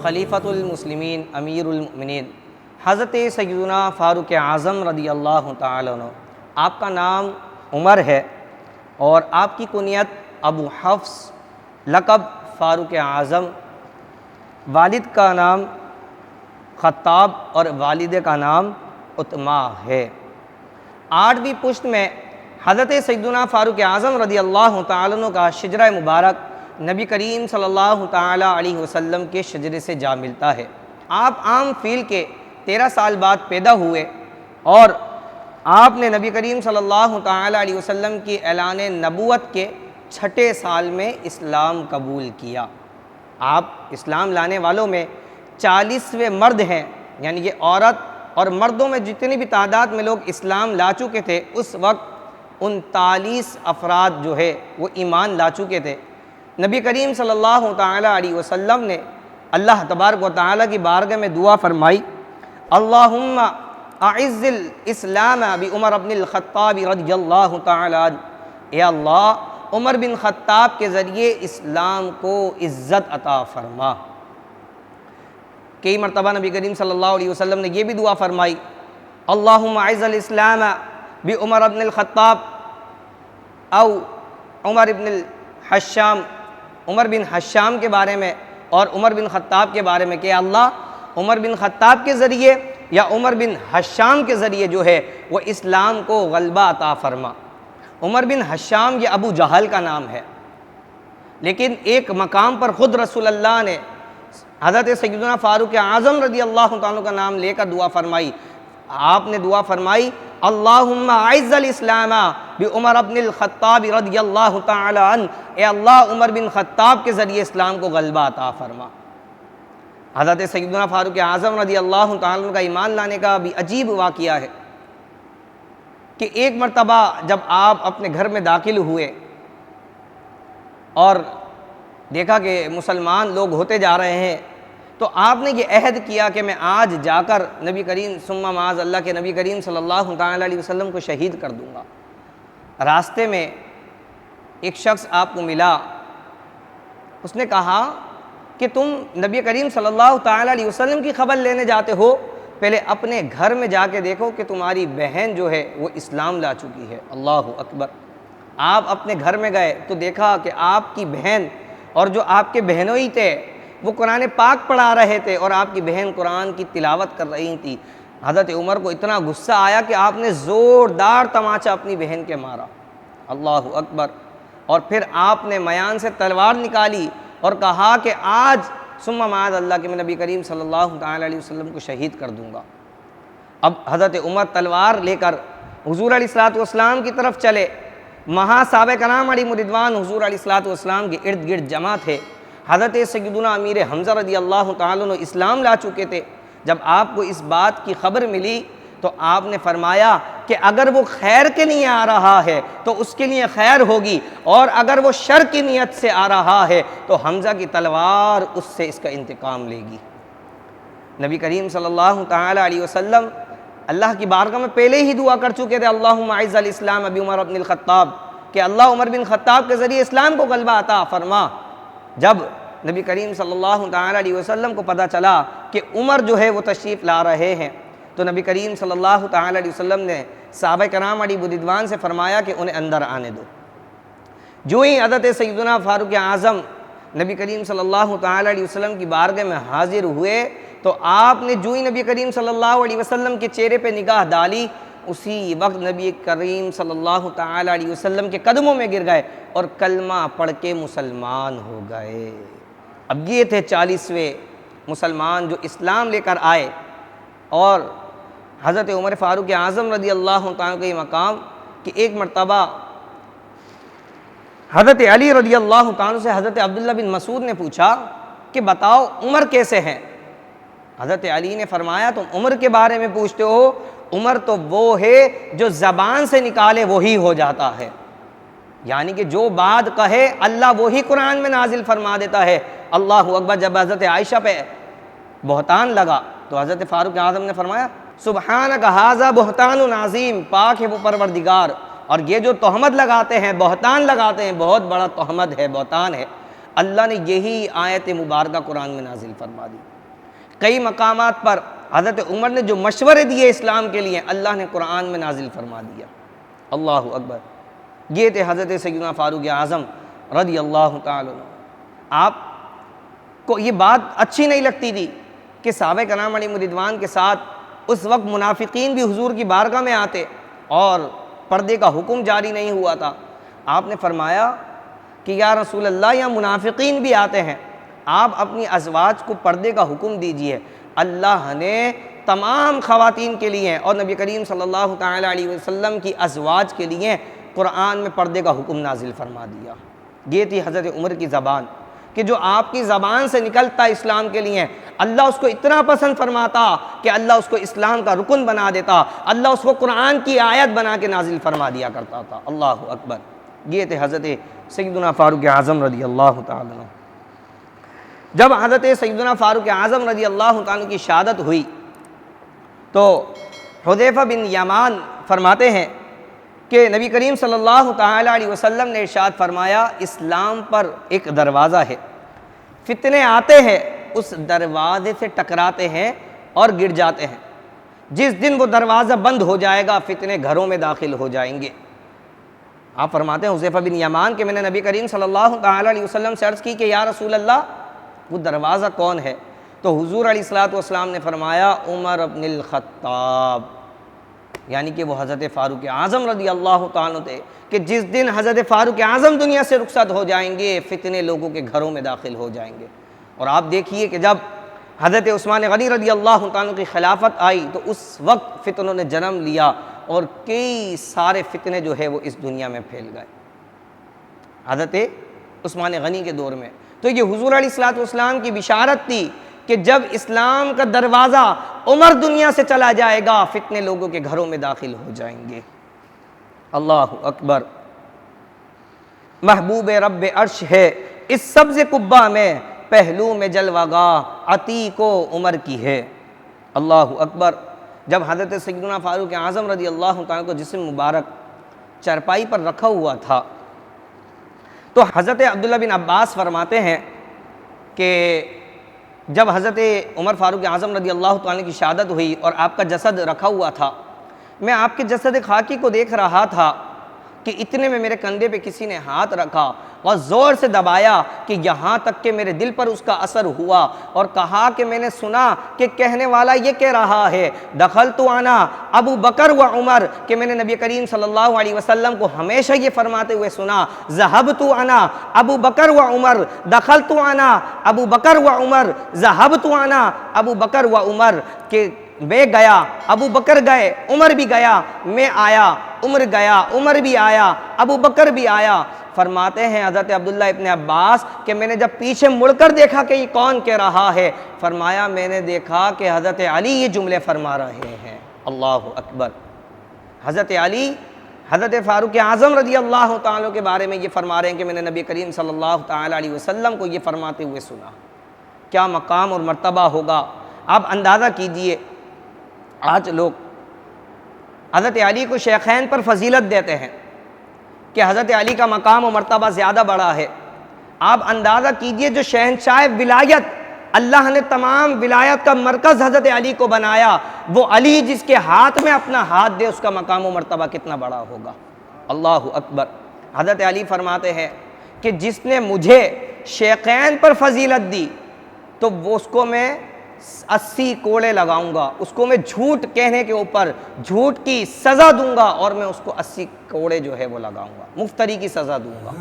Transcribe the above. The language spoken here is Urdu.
خلیفۃ المسلمین امیر المؤمنین حضرت سیدنا فاروق اعظم رضی اللہ تعالیٰ عنہ، آپ کا نام عمر ہے اور آپ کی کنیت ابو حفص، لقب فاروق اعظم، والد کا نام خطاب اور والدہ کا نام عتمہ ہے۔ 8ویں پشت میں حضرت سیدنا فاروق اعظم رضی اللہ تعالیٰ عنہ کا شجرہ مبارک نبی کریم صلی اللہ تعالیٰ علیہ وسلم کے شجرے سے جا ملتا ہے۔ آپ عام فیل کے 13 سال بعد پیدا ہوئے اور آپ نے نبی کریم صلی اللہ تعالیٰ علیہ وسلم کی اعلان نبوت کے 6 سال میں اسلام قبول کیا۔ آپ اسلام لانے والوں میں 40ویں مرد ہیں، یعنی کہ عورت اور مردوں میں جتنی بھی تعداد میں لوگ اسلام لا چکے تھے اس وقت 39 افراد جو ہے وہ ایمان لا چکے تھے۔ نبی کریم صلی اللہ تعالیٰ علیہ وسلم نے اللہ تبارک و تعالیٰ کی بارگاہ میں دعا فرمائی، اللہم اعز الاسلام بعمر بن الخطاب رضی اللہ تعالیٰ عنہ، اے اللہ عمر بن خطاب کے ذریعے اسلام کو عزت عطا فرما۔ کئی مرتبہ نبی کریم صلی اللہ علیہ وسلم نے یہ بھی دعا فرمائی، اللہم اعز الاسلام بعمر بن الخطاب او عمر بن الحشام، عمر بن حشام کے بارے میں اور عمر بن خطاب کے بارے میں کہ اللہ عمر بن خطاب کے ذریعے یا عمر بن حشام کے ذریعے جو ہے وہ اسلام کو غلبہ عطا فرما۔ عمر بن حشام یہ ابو جہل کا نام ہے، لیکن ایک مقام پر خود رسول اللہ نے حضرت سیدنا فاروق اعظم رضی اللہ تعالیٰ کا نام لے کر دعا فرمائی۔ آپ نے دعا فرمائی، اللہم اعز الاسلام بعمر بن الخطاب رضی اللہ تعالی عنہ، اے اللہ عمر بن خطاب کے ذریعے اسلام کو غلبہ عطا فرما۔ حضرت سیدنا فاروق اعظم رضی اللہ تعالی عنہ کا ایمان لانے کا بھی عجیب واقعہ ہے کہ ایک مرتبہ جب آپ اپنے گھر میں داخل ہوئے اور دیکھا کہ مسلمان لوگ ہوتے جا رہے ہیں تو آپ نے یہ عہد کیا کہ میں آج جا کر نبی کریم ثم معاذ اللہ کے نبی کریم صلی اللہ تعالیٰ علیہ وسلم کو شہید کر دوں گا۔ راستے میں ایک شخص آپ کو ملا، اس نے کہا کہ تم نبی کریم صلی اللہ تعالیٰ علیہ وسلم کی خبر لینے جاتے ہو، پہلے اپنے گھر میں جا کے دیکھو کہ تمہاری بہن جو ہے وہ اسلام لا چکی ہے۔ اللہ اکبر۔ آپ اپنے گھر میں گئے تو دیکھا کہ آپ کی بہن اور جو آپ کے بہنوئی تھے وہ قرآن پاک پڑھا رہے تھے اور آپ کی بہن قرآن کی تلاوت کر رہی تھی۔ حضرت عمر کو اتنا غصہ آیا کہ آپ نے زوردار تماچا اپنی بہن کے مارا۔ اللہ اکبر۔ اور پھر آپ نے میان سے تلوار نکالی اور کہا کہ آج ثم معاذ اللہ کہ میں نبی کریم صلی اللہ تعالیٰ علیہ وسلم کو شہید کر دوں گا۔ اب حضرت عمر تلوار لے کر حضور علیہ الصلوۃ والسلام کی طرف چلے۔ وہاں صحابہ کرام علیہم رضوان حضور علیہ الصلوۃ والسلام کے ارد گرد جمع تھے۔ حضرت سیدنا امیر حمزہ رضی اللہ تعالیٰ عنہ اسلام لا چکے تھے۔ جب آپ کو اس بات کی خبر ملی تو آپ نے فرمایا کہ اگر وہ خیر کے لیے آ رہا ہے تو اس کے لیے خیر ہوگی، اور اگر وہ شر کی نیت سے آ رہا ہے تو حمزہ کی تلوار اس سے اس کا انتقام لے گی۔ نبی کریم صلی اللہ تعالیٰ علیہ وسلم اللہ کی بارگاہ میں پہلے ہی دعا کر چکے تھے، اللہم اعز الاسلام بعمر بن الخطاب، کہ اللہ عمر بن خطاب کے ذریعے اسلام کو غلبہ عطا فرما۔ جب نبی کریم صلی اللہ تعالیٰ علیہ وسلم کو پتہ چلا کہ عمر جو ہے وہ تشریف لا رہے ہیں تو نبی کریم صلی اللہ تعالیٰ علیہ وسلم نے صحابہ کرام علیہ رضوان سے فرمایا کہ انہیں اندر آنے دو۔ جو ہی حضرت سیدنا فاروق اعظم نبی کریم صلی اللہ تعالیٰ علیہ وسلم کی بارگاہ میں حاضر ہوئے تو آپ نے جو ہی نبی کریم صلی اللہ علیہ وسلم کے چہرے پہ نگاہ ڈالی، اسی وقت نبی کریم صلی اللہ تعالیٰ علیہ وسلم کے قدموں میں گر گئے اور کلمہ پڑھ کے مسلمان ہو گئے۔ اب یہ تھے 40ویں مسلمان جو اسلام لے کر آئے، اور حضرت عمر فاروق اعظم رضی اللہ تعالیٰ کا یہ مقام کہ ایک مرتبہ حضرت علی رضی اللہ تعالیٰ سے حضرت عبداللہ بن مسعود نے پوچھا کہ بتاؤ عمر کیسے ہیں؟ حضرت علی نے فرمایا تم عمر کے بارے میں پوچھتے ہو، عمر تو وہ ہے جو زبان سے نکالے وہی ہو جاتا ہے، یعنی کہ جو بات کہے اللہ وہی قرآن میں نازل فرما دیتا ہے۔ اللہ اکبر۔ جب حضرت عائشہ پہ بہتان لگا تو حضرت فاروق اعظم نے فرمایا سبحانک ھذا بہتان عظیم، پاک ہے وہ پروردگار، اور یہ جو تہمت لگاتے ہیں، بہتان لگاتے ہیں، بہت بڑا تہمت ہے، بہتان ہے۔ اللہ نے یہی آیت مبارکہ قرآن میں نازل فرما دی۔ کئی مقامات پر حضرت عمر نے جو مشورے دیے اسلام کے لیے اللہ نے قرآن میں نازل فرما دیا۔ اللہ اکبر۔ یہ تھے حضرت سیدنا فاروق اعظم رضی اللہ تعالی عنہ۔ آپ کو یہ بات اچھی نہیں لگتی تھی کہ صحابہ کرام علیہم رضوان کے ساتھ اس وقت منافقین بھی حضور کی بارگاہ میں آتے اور پردے کا حکم جاری نہیں ہوا تھا۔ آپ نے فرمایا کہ یا رسول اللہ یہاں منافقین بھی آتے ہیں، آپ اپنی ازواج کو پردے کا حکم دیجئے۔ اللہ نے تمام خواتین کے لیے اور نبی کریم صلی اللہ تعالی علیہ وسلم کی ازواج کے لیے قرآن میں پردے کا حکم نازل فرما دیا۔ یہ تھی حضرت عمر کی زبان کہ جو آپ کی زبان سے نکلتا اسلام کے لیے اللہ اس کو اتنا پسند فرماتا کہ اللہ اس کو اسلام کا رکن بنا دیتا، اللہ اس کو قرآن کی آیت بنا کے نازل فرما دیا کرتا تھا۔ اللہ اکبر۔ یہ تھے حضرت سیدنا فاروق اعظم رضی اللہ تعالیٰ عنہ۔ جب حضرت سیدنا فاروق اعظم رضی اللہ تعالیٰ کی شہادت ہوئی تو حذیفہ بن یمان فرماتے ہیں کہ نبی کریم صلی اللہ تعالیٰ علیہ وسلم نے ارشاد فرمایا اسلام پر ایک دروازہ ہے، فتنے آتے ہیں اس دروازے سے ٹکراتے ہیں اور گر جاتے ہیں، جس دن وہ دروازہ بند ہو جائے گا فتنے گھروں میں داخل ہو جائیں گے۔ آپ فرماتے ہیں حذیفہ بن یمان کہ میں نے نبی کریم صلی اللہ تعالیٰ علیہ وسلم سے عرض کی کہ یا رسول اللہ وہ دروازہ کون ہے؟ تو حضور علیہ الصلوۃ والسلام نے فرمایا عمر بن الخطاب، یعنی کہ وہ حضرت فاروق اعظم رضی اللہ تعالیٰ تھے کہ جس دن حضرت فاروق اعظم دنیا سے رخصت ہو جائیں گے فتنے لوگوں کے گھروں میں داخل ہو جائیں گے۔ اور آپ دیکھیے کہ جب حضرت عثمان غنی رضی اللہ تعالیٰ کی خلافت آئی تو اس وقت فتنوں نے جنم لیا اور کئی سارے فتنے جو ہے وہ اس دنیا میں پھیل گئے حضرت عثمان غنی کے دور میں۔ تو یہ حضور علیہ الصلوۃ والسلام کی بشارت تھی کہ جب اسلام کا دروازہ عمر دنیا سے چلا جائے گا فتنے لوگوں کے گھروں میں داخل ہو جائیں گے۔ اللہ اکبر۔ محبوب رب عرش ہے اس سبز قبہ میں، پہلو میں جلوہ گاہ عتیق و عمر کی ہے۔ اللہ اکبر۔ جب حضرت سیدنا فاروق اعظم رضی اللہ تعالیٰ کو جسم مبارک چرپائی پر رکھا ہوا تھا تو حضرت عبداللہ بن عباس فرماتے ہیں کہ جب حضرت عمر فاروق اعظم رضی اللہ تعالیٰ کی شہادت ہوئی اور آپ کا جسد رکھا ہوا تھا، میں آپ کے جسد خاکی کو دیکھ رہا تھا کہ اتنے میں میرے کندھے پہ کسی نے ہاتھ رکھا اور زور سے دبایا کہ یہاں تک کہ میرے دل پر اس کا اثر ہوا اور کہا کہ میں نے سنا کہ کہنے والا یہ کہہ رہا ہے دخلت انا ابو بکر و عمر، کہ میں نے نبی کریم صلی اللہ علیہ وسلم کو ہمیشہ یہ فرماتے ہوئے سنا ذہبت انا ابو بکر و عمر، دخلت انا ابو بکر و عمر، ذہبت انا ابو بکر و عمر، کہ میں گیا ابو بکر گئے عمر بھی گیا، میں آیا عمر گیا عمر بھی آیا ابو بکر بھی آیا۔ فرماتے ہیں حضرت عبداللہ ابن عباس کہ میں نے جب پیچھے مڑ کر دیکھا کہ یہ کون کہہ رہا ہے، فرمایا میں نے دیکھا کہ حضرت علی یہ جملے فرما رہے ہیں۔ اللہ اکبر۔ حضرت علی حضرت فاروق اعظم رضی اللہ تعالیٰ کے بارے میں یہ فرما رہے ہیں کہ میں نے نبی کریم صلی اللہ تعالیٰ علیہ وسلم کو یہ فرماتے ہوئے سنا۔ کیا مقام اور مرتبہ ہوگا آپ اندازہ کیجئے۔ آج لوگ حضرت علی کو شیخین پر فضیلت دیتے ہیں کہ حضرت علی کا مقام و مرتبہ زیادہ بڑا ہے۔ آپ اندازہ کیجئے جو شہنشاہ ولایت اللہ نے تمام ولایت کا مرکز حضرت علی کو بنایا، وہ علی جس کے ہاتھ میں اپنا ہاتھ دے اس کا مقام و مرتبہ کتنا بڑا ہوگا۔ اللہ اکبر۔ حضرت علی فرماتے ہیں کہ جس نے مجھے شیخین پر فضیلت دی تو وہ اس کو میں 80 کوڑے لگاؤں گا، اس کو میں جھوٹ کہنے کے اوپر جھوٹ کی سزا دوں گا اور میں اس کو 80 کوڑے جو ہے وہ لگاؤں گا، مفتری کی سزا دوں گا۔